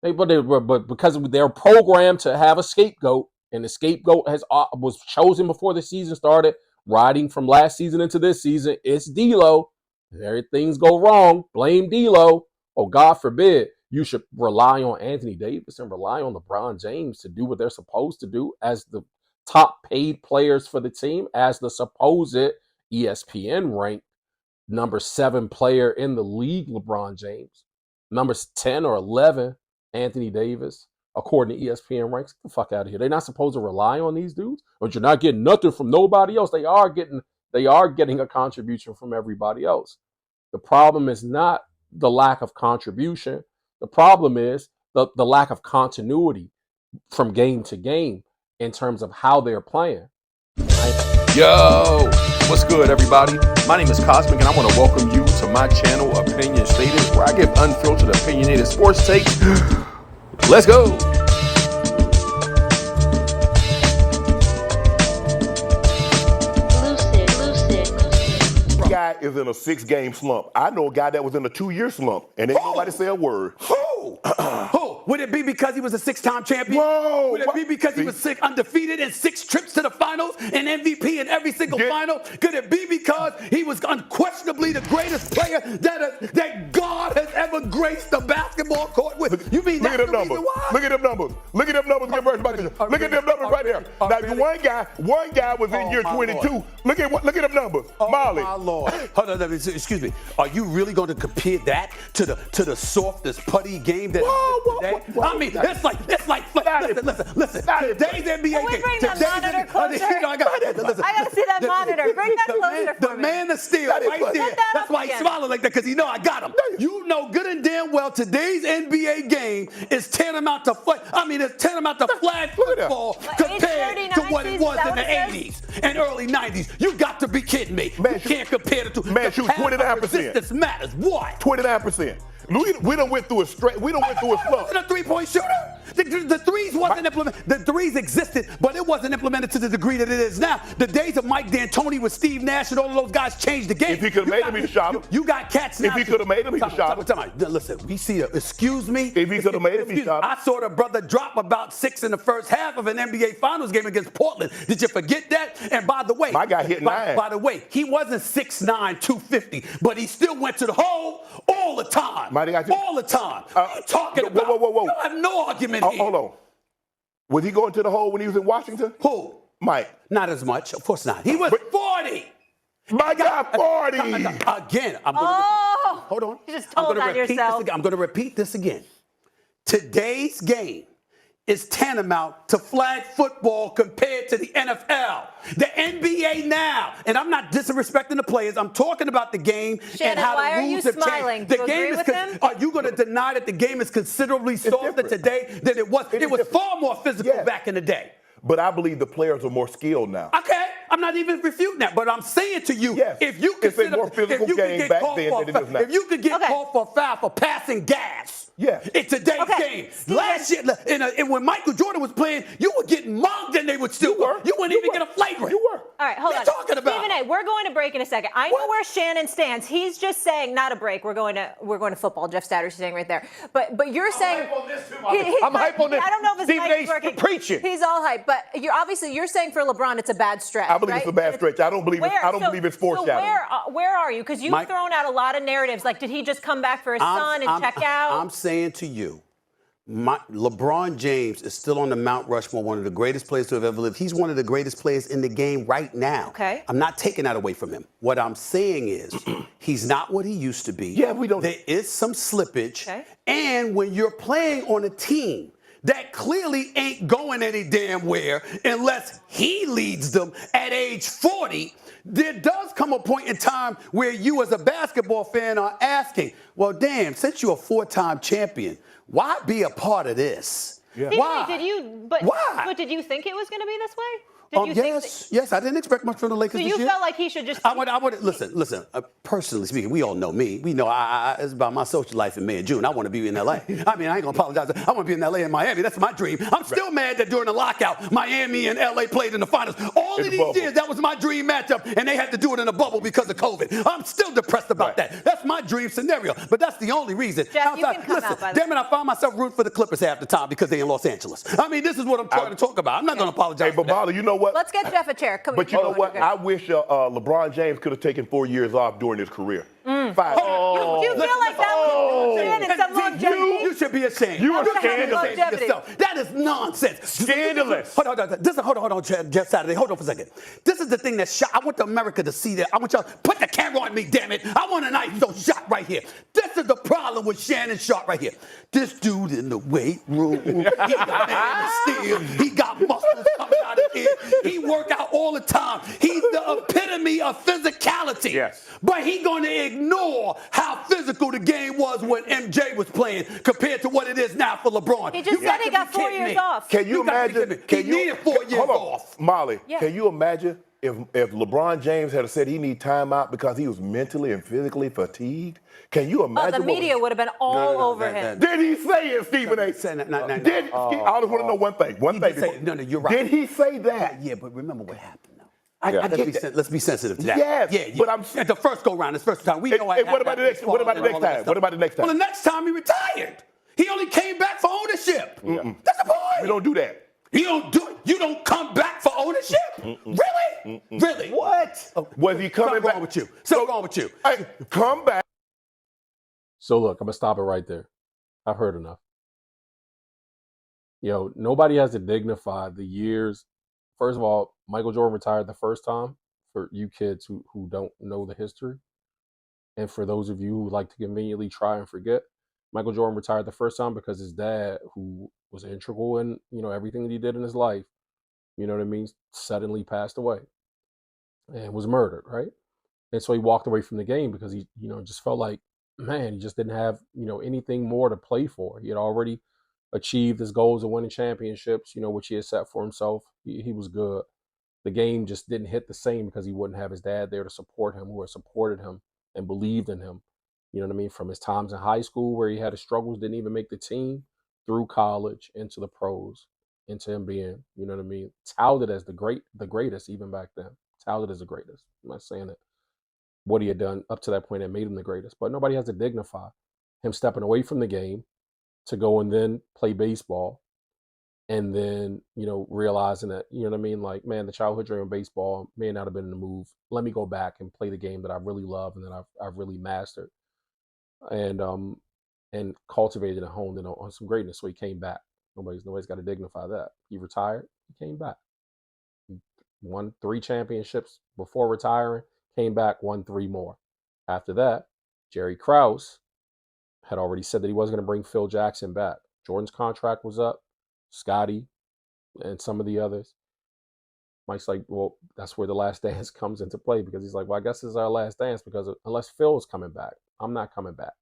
But because they're programmed to have a scapegoat, and the scapegoat was chosen before the season started, riding from last season into this season, it's D'Lo. If everything's go wrong, blame D'Lo. Oh, God forbid you should rely on Anthony Davis and rely on LeBron James to do what they're supposed to do as the top paid players for the team, as the supposed ESPN ranked number 7 player in the league, LeBron James. Numbers 10 or 11, Anthony Davis, according to ESPN ranks. Get the fuck out of here. They're not supposed to rely on these dudes, but you're not getting nothing from nobody else. They are getting a contribution from everybody else. The problem is not the lack of contribution. The problem is the lack of continuity from game to game in terms of how they're playing. Yo, what's good, everybody? My name is Cosmic, and I want to welcome you to my channel, Opinion Stated, where I give unfiltered, opinionated sports takes. Let's go. Guy is in a 6-game slump. I know a guy that was in a 2-year slump, and ain't nobody say a word. Who? Who? Would it be because he was a 6-time champion? Whoa! Would it be because he was undefeated in 6 trips to the finals and MVP in every single final? Could it be because he was unquestionably the greatest player that God has ever graced the basketball court with? You mean that's the reason why? Look at them numbers. Look at them numbers. Look at them numbers right there. Now, one guy was in year 22. Look at them numbers. Molly. My Lord. Hold on, excuse me. Are you really going to compare that to the softest putty game that today? I mean, it's like listen. Today's NBA game. Bring that monitor closer. I gotta see that monitor. Bring that closer for me. The man of steel right there. That's why he's smiling like that, because I got him. You know good and damn well today's NBA game is tantamount to flag football compared to what it was in the 80s and early 90s. You got to be kidding me. You can't compare the two. Man, shoot 29%. Resistance matters. What? 29%. We done went through a slump. Wasn't a 3-point shooter. The threes wasn't implemented. The threes existed, but it wasn't implemented to the degree that it is now. The days of Mike D'Antoni with Steve Nash and all of those guys changed the game. If he could have made him, he'd have shot him. You got cats now. If he could have made him, he'd have shot him. Listen, we see it. Excuse me. If he could have made him, he'd shot him. I saw the brother drop about 6 in the first half of an NBA Finals game against Portland. Did you forget that? And by the way, my guy hit 9. By the way, he wasn't 6'9", 250, but he still went to the hole all the time. All the time. What are you talking about? Whoa. You have no argument here. Hold on. Was he going to the hole when he was in Washington? Who? Mike. Not as much. Of course not. He was 40. My guy, 40. Again, I'm going to hold on. You just told on yourself. I'm going to repeat this again. Today's game is tantamount to flag football compared to the NFL. The NBA now, and I'm not disrespecting the players, I'm talking about the game. Shannon, and how why the rules are you have smiling? changed. Do you agree with him? Are you going to deny that the game is considerably softer today than it was? It was far more physical back in the day. But I believe the players are more skilled now. Okay, I'm not even refuting that, but I'm saying to you, if you could if you could get called for a foul for passing gas. Yeah. In today's game. Last year, and when Michael Jordan was playing, you were getting mugged and they would still work. You wouldn't even get a flagrant. You were. All right, hold on. What are you talking about? Stephen A., we're going to break in a second. I know where Shannon stands. He's just saying, not a break. We're going to football. Jeff Statter's saying right there. But you're saying I'm hype on this. I don't know if his mic is working. Preaching. He's all hype, but you're saying for LeBron it's a bad stretch. I believe it's a bad stretch. I don't believe it's foreshadowing. So where are you? Because you've thrown out a lot of narratives. Like, did he just come back for his son and check out? I'm saying to you, LeBron James is still on the Mount Rushmore, one of the greatest players to have ever lived. He's one of the greatest players in the game right now. Okay. I'm not taking that away from him. What I'm saying is he's not what he used to be. Yeah, we don't. There is some slippage. Okay. And when you're playing on a team that clearly ain't going any damn where unless he leads them at age 40, there does come a point in time where you as a basketball fan are asking, well, damn, since you're a 4-time champion, why be a part of this? Yeah. Why? Why? But did you think it was going to be this way? Yes, I didn't expect much from the Lakers this year. So you felt like he should just... I would listen, personally speaking, we all know me. We know it's about my social life in May and June. I want to be in L.A. I mean, I ain't going to apologize. I want to be in L.A. and Miami. That's my dream. I'm still mad that during the lockout, Miami and L.A. played in the finals. All of these years, that was my dream matchup, and they had to do it in a bubble because of COVID. I'm still depressed about that. That's my dream scenario. But that's the only reason. Jeff, you can come out, by the damn it, I found myself rooting for the Clippers half the time because they're in Los Angeles. I mean, this is what I'm trying to talk about. I'm not going to apologize. Hey, but Bala, you know what? Let's get Jeff a chair. Come But you know what? I wish LeBron James could have taken 4 years off during his career. 5. Do you feel like that was Shannon, some longevity? You should be ashamed. You are scandalous. That is nonsense. Scandalous. Hold on, Jeff Saturday. Hold on for a second. This is the thing that shot. I want America to see that. I want y'all to put the camera on me, damn it. I want a ISO shot right here. This is the problem with Shannon shot right here. This dude in the weight room, he got man of steel. He got muscles coming out of here. He work out all the time. He's the epitome of physicality. Yes. But he going to ignore how physical the game was when MJ was playing compared to what it is now for LeBron. He just said he got 4 years off. Can you imagine? He needed 4 years off. Molly, Yeah. can you imagine if LeBron James had said he need timeout because he was mentally and physically fatigued? Can you imagine? The media would have been all over him. Did he say it, Stephen A? I just want to know one thing. No, you're right. Did he say that? Yeah, but remember what happened, though. Let's be sensitive to that. Yes, yeah. but I'm at the first go round, this first time. We know what about the next time? What about the next time? Well, the next time he retired. He only came back for ownership. That's the point. We don't do that. You don't do it. You don't come back for ownership? Really? Really? What? Was he coming back? Something wrong with you. Hey, come back. So look, I'm gonna stop it right there. I've heard enough. Nobody has to dignify the years. First of all, Michael Jordan retired the first time, for you kids who don't know the history. And for those of you who like to conveniently try and forget, Michael Jordan retired the first time because his dad, who was integral in, everything that he did in his life, suddenly passed away and was murdered, right? And so he walked away from the game because he, just felt like, man, he just didn't have, anything more to play for. He had already achieved his goals of winning championships, which he had set for himself. He was good. The game just didn't hit the same because he wouldn't have his dad there to support him, who had supported him and believed in him. From his times in high school where he had his struggles, didn't even make the team, through college, into the pros, into him being, touted as the greatest even back then. Touted as the greatest. I'm not saying that what he had done up to that point had made him the greatest, but nobody has to dignify him stepping away from the game to go and then play baseball, and then, realizing that, like, man, the childhood dream of baseball may not have been in the move. Let me go back and play the game that I really love and that I've really mastered and cultivated and honed in on some greatness. So he came back. Nobody's got to dignify that. He retired, he came back. He won 3 championships before retiring, came back, won 3 more. After that, Jerry Krause had already said that he wasn't going to bring Phil Jackson back. Jordan's contract was up. Scotty and some of the others. Mike's like, well, that's where the last dance comes into play, because he's like, well, I guess this is our last dance, because unless Phil's coming back, I'm not coming back.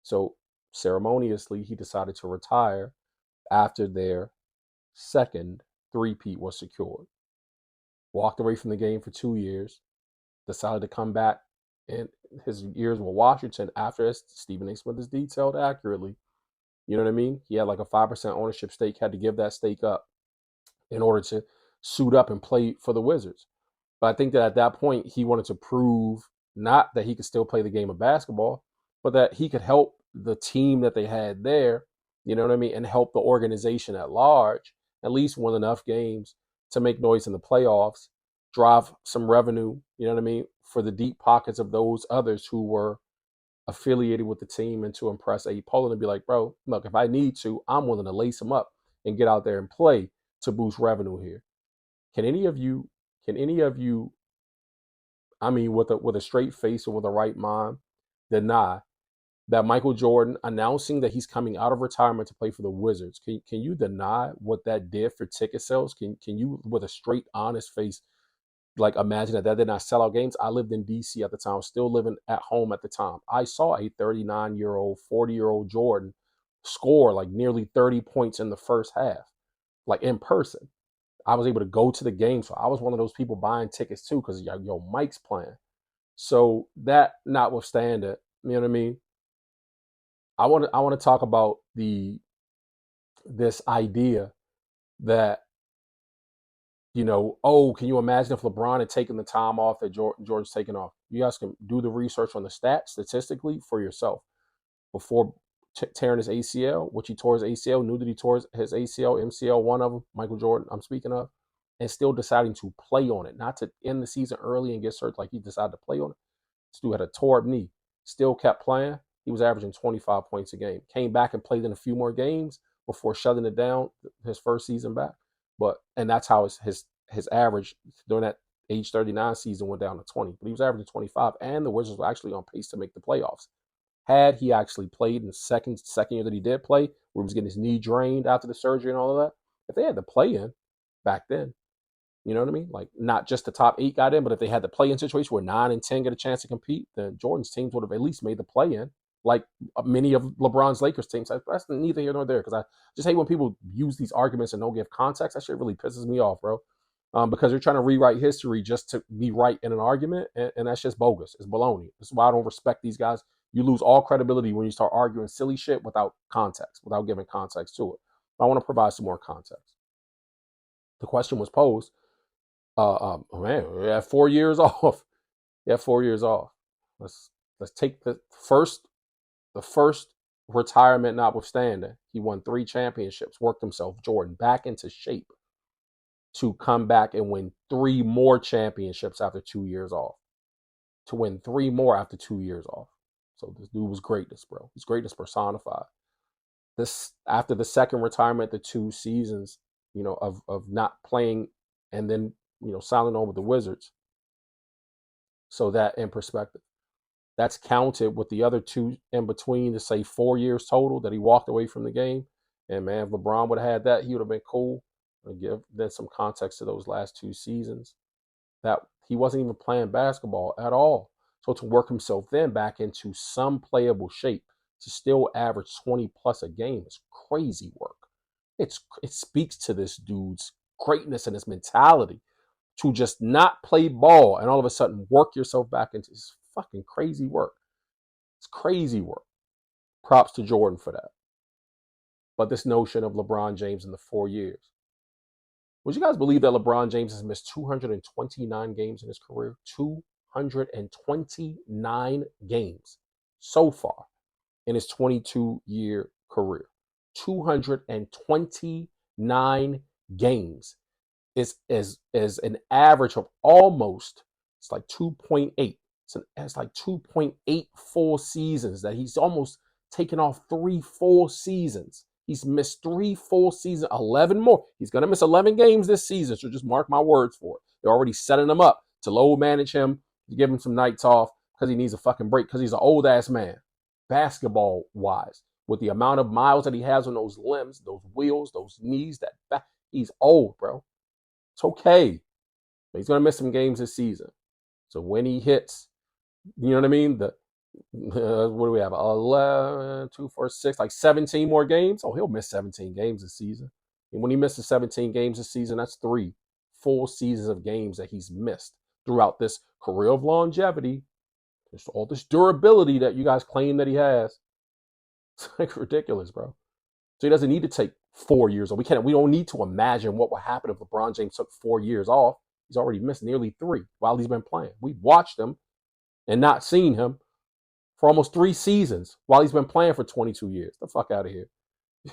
So ceremoniously, he decided to retire after their second three-peat was secured. Walked away from the game for 2 years, decided to come back in his years with Washington after, as Stephen A. Smith has detailed accurately, you know what I mean? He had like a 5% ownership stake, had to give that stake up in order to suit up and play for the Wizards. But I think that at that point, he wanted to prove not that he could still play the game of basketball, but that he could help the team that they had there, you know what I mean, and help the organization at large, at least win enough games to make noise in the playoffs, drive some revenue, you know what I mean, for the deep pockets of those others who were affiliated with the team, and to impress A. Pollin and be like, bro, look, if I need to, I'm willing to lace him up and get out there and play to boost revenue here. Can any of you, I mean, with a straight face or with a right mind, deny that Michael Jordan announcing that he's coming out of retirement to play for the Wizards? Can you deny what that did for ticket sales? Can you, with a straight, honest face, like, imagine that did not sell out games? I lived in D.C. at the time, still living at home at the time. I saw a 39-year-old, 40-year-old Jordan score like nearly 30 points in the first half, like in person. I was able to go to the game, so I was one of those people buying tickets too, because Mike's playing. So that notwithstanding, you know what I mean? I want to talk about this idea that, can you imagine if LeBron had taken the time off that Jordan's taken off? You guys can do the research on the stats statistically for yourself. Before tearing his ACL, which he tore his ACL, knew that he tore his ACL, MCL, one of them, Michael Jordan, I'm speaking of, and still deciding to play on it, not to end the season early and get hurt like he decided to play on it. This dude had a tore up knee, still kept playing. He was averaging 25 points a game. Came back and played in a few more games before shutting it down his first season back. And that's how his average during that age 39 season went down to 20. But he was averaging 25, and the Wizards were actually on pace to make the playoffs. Had he actually played in the second year that he did play, where he was getting his knee drained after the surgery and all of that, if they had the play in back then, you know what I mean? Like, not just the top 8 got in, but if they had the play in situation where 9 and 10 get a chance to compete, then Jordan's teams would have at least made the play in, like many of LeBron's Lakers teams. That's neither here nor there, because I just hate when people use these arguments and don't give context. That shit really pisses me off, bro. Because they're trying to rewrite history just to be right in an argument, and that's just bogus. It's baloney. That's why I don't respect these guys. You lose all credibility when you start arguing silly shit without context, without giving context to it. I want to provide some more context. The question was posed, man, we have 4 years off. You have 4 years off. Let's take the first retirement notwithstanding. He won 3 championships, worked himself, Jordan, back into shape to come back and win 3 more championships after 2 years off. To win 3 more after 2 years off. So this dude was greatness, bro. He's greatness personified. This after the second retirement, the 2 seasons, of not playing, and then signing on with the Wizards. So that in perspective, that's counted with the other 2 in between to say 4 years total that he walked away from the game. And man, if LeBron would have had that, he would have been cool. And give then some context to those last 2 seasons, that he wasn't even playing basketball at all. So to work himself then back into some playable shape, to still average 20 plus a game is crazy work. It speaks to this dude's greatness and his mentality to just not play ball and all of a sudden work yourself back into this fucking crazy work. It's crazy work. Props to Jordan for that. But this notion of LeBron James in the 4 years. Would you guys believe that LeBron James has missed 229 games in his career? 229 games so far in his 22-year career. 229 games is an average of almost, it's like 2.8. It's like 2.8 full seasons that he's almost taken off 3 full seasons. He's missed 3 full seasons, 11 more. He's going to miss 11 games this season, so just mark my words for it. They're already setting him up to low manage him, to give him some nights off because he needs a fucking break because he's an old-ass man, basketball-wise. With the amount of miles that he has on those limbs, those wheels, those knees, that back, he's old, bro. It's okay. But he's going to miss some games this season. So when he hits, you know what I mean? What do we have? 11, 2, 4, 6, like 17 more games. Oh, he'll miss 17 games this season. And when he misses 17 games this season, that's 3 full seasons of games that he's missed throughout this career of longevity. There's all this durability that you guys claim that he has. It's like ridiculous, bro. So he doesn't need to take 4 years off. We don't need to imagine what would happen if LeBron James took 4 years off. He's already missed nearly 3 while he's been playing. We've watched him and not seen him for almost 3 seasons while he's been playing for 22 years. The fuck out of here.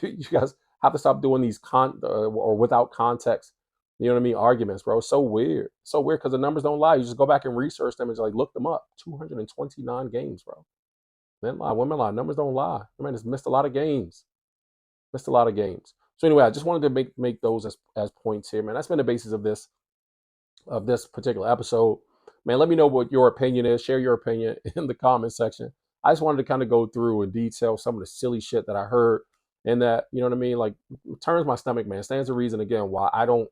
You guys have to stop doing these or without context, you know what I mean, arguments, bro. It's so weird. It's so weird because the numbers don't lie. You just go back and research them and just look them up. 229 games, bro. Men lie, women lie. Numbers don't lie. Man, has missed a lot of games. Missed a lot of games. So anyway, I just wanted to make those as points here, man. That's been the basis of this particular episode. Man, let me know what your opinion is. Share your opinion in the comment section. I just wanted to kind of go through and detail some of the silly shit that I heard, and that, you know what I mean, like, turns my stomach, man. Stands to reason again why I don't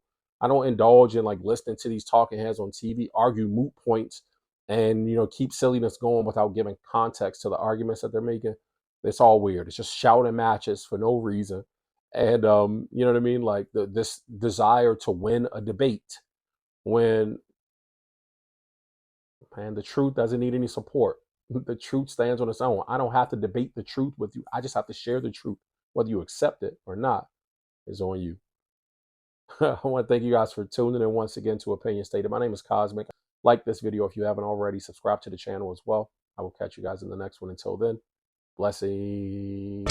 indulge in listening to these talking heads on TV argue moot points and keep silliness going without giving context to the arguments that they're making. It's all weird. It's just shouting matches for no reason, and you know what I mean, like this desire to win a debate when, man, the truth doesn't need any support. The truth stands on its own. I don't have to debate the truth with you. I just have to share the truth. Whether you accept it or not is on you. I want to thank you guys for tuning in once again to Opinion Stated. My name is Cosmic. Like this video if you haven't already. Subscribe to the channel as well. I will catch you guys in the next one. Until then, blessings.